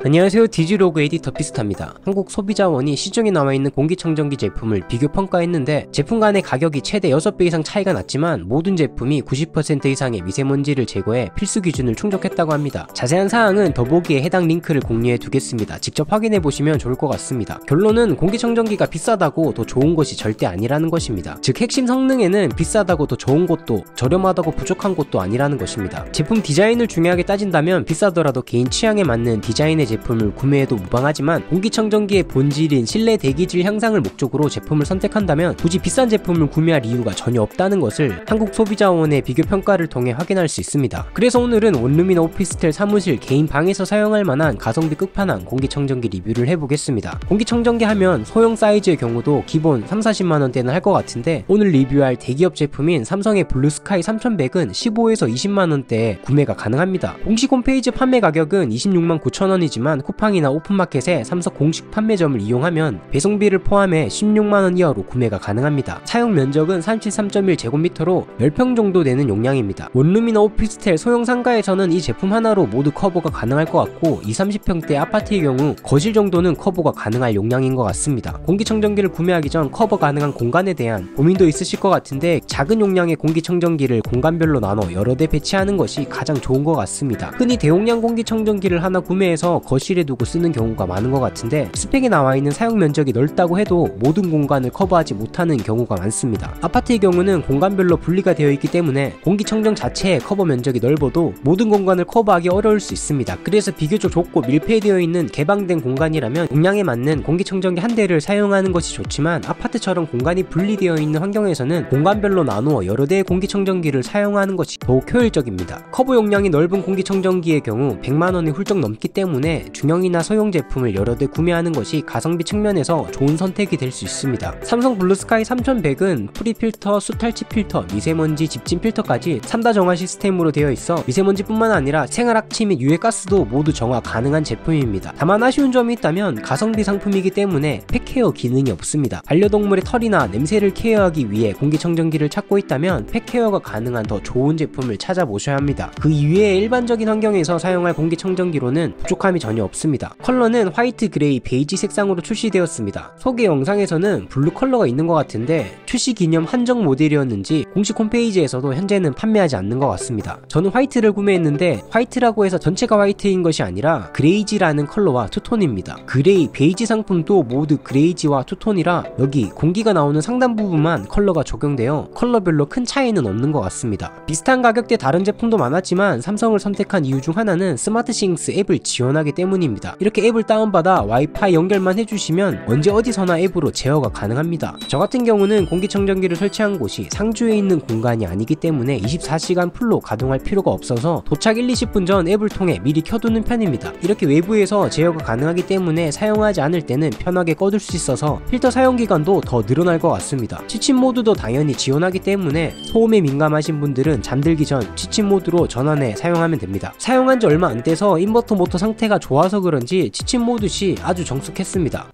안녕하세요. 디지로그 에디터 피스타입니다. 한국소비자원이 시중에 나와있는 공기청정기 제품을 비교 평가했는데 제품 간의 가격이 최대 6배 이상 차이가 났지만 모든 제품이 90% 이상의 미세먼지를 제거해 필수 기준을 충족했다고 합니다. 자세한 사항은 더보기에 해당 링크를 공유해 두겠습니다. 직접 확인해 보시면 좋을 것 같습니다. 결론은 공기청정기가 비싸다고 더 좋은 것이 절대 아니라는 것입니다. 즉 핵심 성능에는 비싸다고 더 좋은 것도 저렴하다고 부족한 것도 아니라는 것입니다. 제품 디자인을 중요하게 따진다면 비싸더라도 개인 취향에 맞는 디자인의 제품을 구매해도 무방하지만 공기청정기의 본질인 실내 대기질 향상을 목적으로 제품을 선택한다면 굳이 비싼 제품을 구매할 이유가 전혀 없다는 것을 한국소비자원의 비교평가를 통해 확인할 수 있습니다. 그래서 오늘은 원룸이나 오피스텔, 사무실, 개인 방에서 사용할 만한 가성비 끝판왕 공기청정기 리뷰를 해보겠습니다. 공기청정기 하면 소형 사이즈의 경우도 기본 30~40만원대는 할 것 같은데 오늘 리뷰할 대기업 제품인 삼성의 블루스카이 3100은 15에서 20만원대에 구매가 가능합니다. 공식 홈페이지 판매 가격은 269,000원이지만 쿠팡이나 오픈마켓에 삼성 공식 판매점을 이용하면 배송비를 포함해 16만원 이하로 구매가 가능합니다. 사용 면적은 33.1제곱미터로 10평 정도 되는 용량입니다. 원룸이나 오피스텔, 소형 상가에서는 이 제품 하나로 모두 커버가 가능할 것 같고 20~30평대 아파트의 경우 거실 정도는 커버가 가능할 용량인 것 같습니다. 공기청정기를 구매하기 전 커버 가능한 공간에 대한 고민도 있으실 것 같은데 작은 용량의 공기청정기를 공간별로 나눠 여러 대 배치하는 것이 가장 좋은 것 같습니다. 흔히 대용량 공기청정기를 하나 구매해서 거실에 두고 쓰는 경우가 많은 것 같은데 스펙에 나와있는 사용 면적이 넓다고 해도 모든 공간을 커버하지 못하는 경우가 많습니다. 아파트의 경우는 공간별로 분리가 되어 있기 때문에 공기청정 자체의 커버 면적이 넓어도 모든 공간을 커버하기 어려울 수 있습니다. 그래서 비교적 좁고 밀폐되어 있는 개방된 공간이라면 용량에 맞는 공기청정기 한 대를 사용하는 것이 좋지만 아파트처럼 공간이 분리되어 있는 환경에서는 공간별로 나누어 여러 대의 공기청정기를 사용하는 것이 더욱 효율적입니다. 커버 용량이 넓은 공기청정기의 경우 100만원이 훌쩍 넘기 때문에 중형이나 소형 제품을 여러 대 구매하는 것이 가성비 측면에서 좋은 선택이 될 수 있습니다. 삼성 블루스카이 3100은 프리필터, 수탈취 필터, 미세먼지 집진 필터까지 3다 정화 시스템으로 되어 있어 미세먼지뿐만 아니라 생활학취 및 유해가스도 모두 정화 가능한 제품입니다. 다만 아쉬운 점이 있다면 가성비 상품이기 때문에 펫케어 기능이 없습니다. 반려동물의 털이나 냄새를 케어하기 위해 공기청정기를 찾고 있다면 펫케어가 가능한 더 좋은 제품을 찾아보셔야 합니다. 그 이외에 일반적인 환경에서 사용할 공기청정기로는 부족함이 전혀 없습니다. 컬러는 화이트, 그레이, 베이지 색상으로 출시되었습니다. 소개 영상에서는 블루 컬러가 있는 것 같은데 출시 기념 한정 모델이었는지 공식 홈페이지에서도 현재는 판매하지 않는 것 같습니다. 저는 화이트를 구매했는데 화이트라고 해서 전체가 화이트인 것이 아니라 그레이지라는 컬러와 투톤입니다. 그레이, 베이지 상품도 모두 그레이지와 투톤이라 여기 공기가 나오는 상단 부분만 컬러가 적용되어 컬러별로 큰 차이는 없는 것 같습니다. 비슷한 가격대 다른 제품도 많았지만 삼성을 선택한 이유 중 하나는 스마트싱스 앱을 지원하기 때문입니다. 이렇게 앱을 다운받아 와이파이 연결만 해주시면 언제 어디서나 앱으로 제어가 가능합니다. 저 같은 경우는 공기청정기를 설치한 곳이 상주에 있는 공간이 아니기 때문에 24시간 풀로 가동할 필요가 없어서 도착 1~20분 전 앱을 통해 미리 켜두는 편입니다. 이렇게 외부에서 제어가 가능하기 때문에 사용하지 않을 때는 편하게 꺼둘 수 있어서 필터 사용기간도 더 늘어날 것 같습니다. 취침 모드도 당연히 지원하기 때문에 소음에 민감하신 분들은 잠들기 전 취침 모드로 전원해 사용하면 됩니다. 사용한 지 얼마 안 돼서 인버터 모터 상태가 좋아서 그런지 취침 모드 시 아주 정숙했습니다.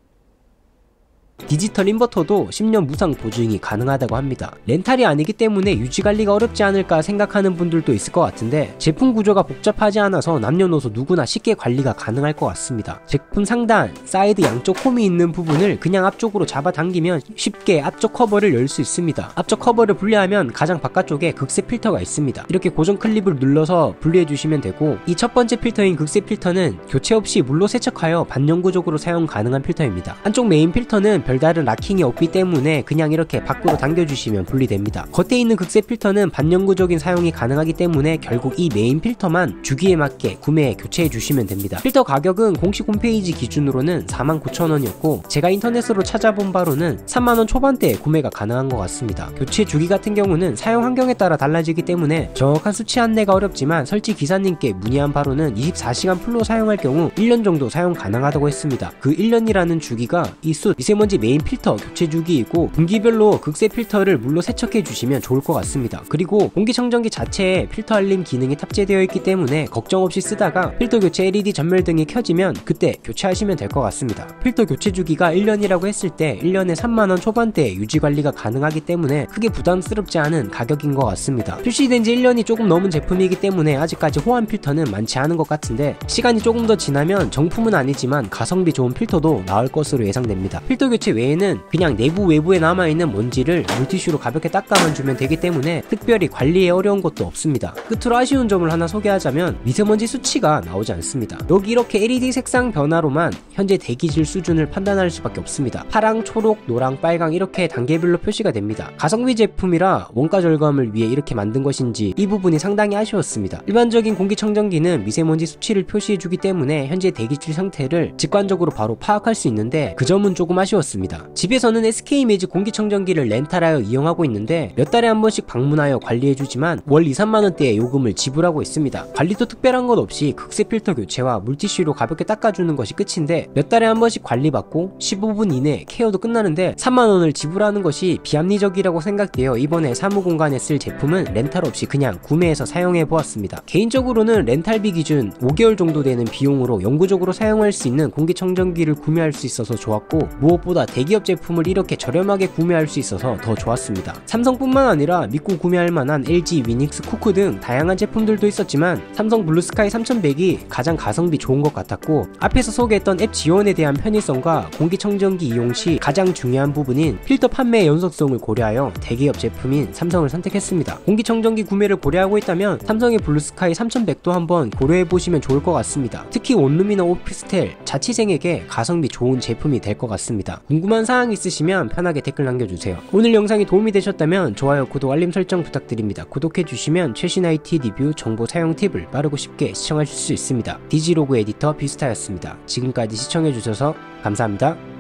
디지털 인버터도 10년 무상 보증이 가능하다고 합니다. 렌탈이 아니기 때문에 유지관리가 어렵지 않을까 생각하는 분들도 있을 것 같은데 제품 구조가 복잡하지 않아서 남녀노소 누구나 쉽게 관리가 가능할 것 같습니다. 제품 상단, 사이드 양쪽 홈이 있는 부분을 그냥 앞쪽으로 잡아당기면 쉽게 앞쪽 커버를 열 수 있습니다. 앞쪽 커버를 분리하면 가장 바깥쪽에 극세 필터가 있습니다. 이렇게 고정 클립을 눌러서 분리해 주시면 되고 이 첫 번째 필터인 극세 필터는 교체 없이 물로 세척하여 반영구적으로 사용 가능한 필터입니다. 한쪽 메인 필터는 별다른 락킹이 없기 때문에 그냥 이렇게 밖으로 당겨주시면 분리됩니다. 겉에 있는 극세 필터는 반영구적인 사용이 가능하기 때문에 결국 이 메인 필터만 주기에 맞게 구매해 교체해 주시면 됩니다. 필터 가격은 공식 홈페이지 기준으로는 49,000원이었고 제가 인터넷으로 찾아본 바로는 3만원 초반대에 구매가 가능한 것 같습니다. 교체 주기 같은 경우는 사용 환경에 따라 달라지기 때문에 정확한 수치 안내가 어렵지만 설치 기사님께 문의한 바로는 24시간 풀로 사용할 경우 1년 정도 사용 가능하다고 했습니다. 그 1년이라는 주기가 이 숯, 미세먼지 미세먼지 메인 필터 교체 주기이고 분기별로 극세 필터를 물로 세척해 주시면 좋을 것 같습니다. 그리고 공기청정기 자체에 필터 알림 기능이 탑재되어 있기 때문에 걱정 없이 쓰다가 필터 교체 LED 전멸등이 켜지면 그때 교체하시면 될 것 같습니다. 필터 교체 주기가 1년이라고 했을 때 1년에 3만원 초반대에 유지관리가 가능하기 때문에 크게 부담스럽지 않은 가격인 것 같습니다. 출시된 지 1년이 조금 넘은 제품이기 때문에 아직까지 호환 필터는 많지 않은 것 같은데 시간이 조금 더 지나면 정품은 아니지만 가성비 좋은 필터도 나올 것으로 예상됩니다. 필터 교체 외에는 그냥 내부 외부에 남아있는 먼지를 물티슈로 가볍게 닦아만 주면 되기 때문에 특별히 관리에 어려운 것도 없습니다. 끝으로 아쉬운 점을 하나 소개하자면 미세먼지 수치가 나오지 않습니다. 여기 이렇게 LED 색상 변화로만 현재 대기질 수준을 판단할 수밖에 없습니다. 파랑, 초록, 노랑, 빨강 이렇게 단계별로 표시가 됩니다. 가성비 제품이라 원가 절감을 위해 이렇게 만든 것인지 이 부분이 상당히 아쉬웠습니다. 일반적인 공기청정기는 미세먼지 수치를 표시해주기 때문에 현재 대기질 상태를 직관적으로 바로 파악할 수 있는데 그 점은 조금 아쉬웠습니다. 집에서는 SK이미지 공기청정기를 렌탈하여 이용하고 있는데 몇 달에 한 번씩 방문하여 관리해주지만 월 2~3만원대의 요금을 지불하고 있습니다. 관리도 특별한 것 없이 극세 필터 교체와 물티슈로 가볍게 닦아주는 것이 끝인데 몇 달에 한 번씩 관리받고 15분 이내 케어도 끝나는데 3만원을 지불하는 것이 비합리적이라고 생각되어 이번에 사무공간에 쓸 제품은 렌탈 없이 그냥 구매해서 사용해 보았습니다. 개인적으로는 렌탈비 기준 5개월 정도 되는 비용으로 영구적으로 사용할 수 있는 공기청정기를 구매할 수 있어서 좋았고 무엇보다 대기업 제품을 이렇게 저렴하게 구매할 수 있어서 더 좋았습니다. 삼성뿐만 아니라 믿고 구매할 만한 LG, 위닉스, 쿠쿠 등 다양한 제품들도 있었지만 삼성 블루스카이 3100이 가장 가성비 좋은 것 같았고 앞에서 소개했던 앱 지원에 대한 편의성과 공기청정기 이용 시 가장 중요한 부분인 필터 판매의 연속성을 고려하여 대기업 제품인 삼성을 선택했습니다. 공기청정기 구매를 고려하고 있다면 삼성의 블루스카이 3100도 한번 고려해보시면 좋을 것 같습니다. 특히 원룸이나 오피스텔, 자취생에게 가성비 좋은 제품이 될 것 같습니다. 궁금한 사항 있으시면 편하게 댓글 남겨주세요. 오늘 영상이 도움이 되셨다면 좋아요, 구독, 알림 설정 부탁드립니다. 구독해주시면 최신 IT 리뷰, 정보 사용 팁을 빠르고 쉽게 시청하실 수 있습니다. 디지로그 에디터 비스타였습니다. 지금까지 시청해주셔서 감사합니다.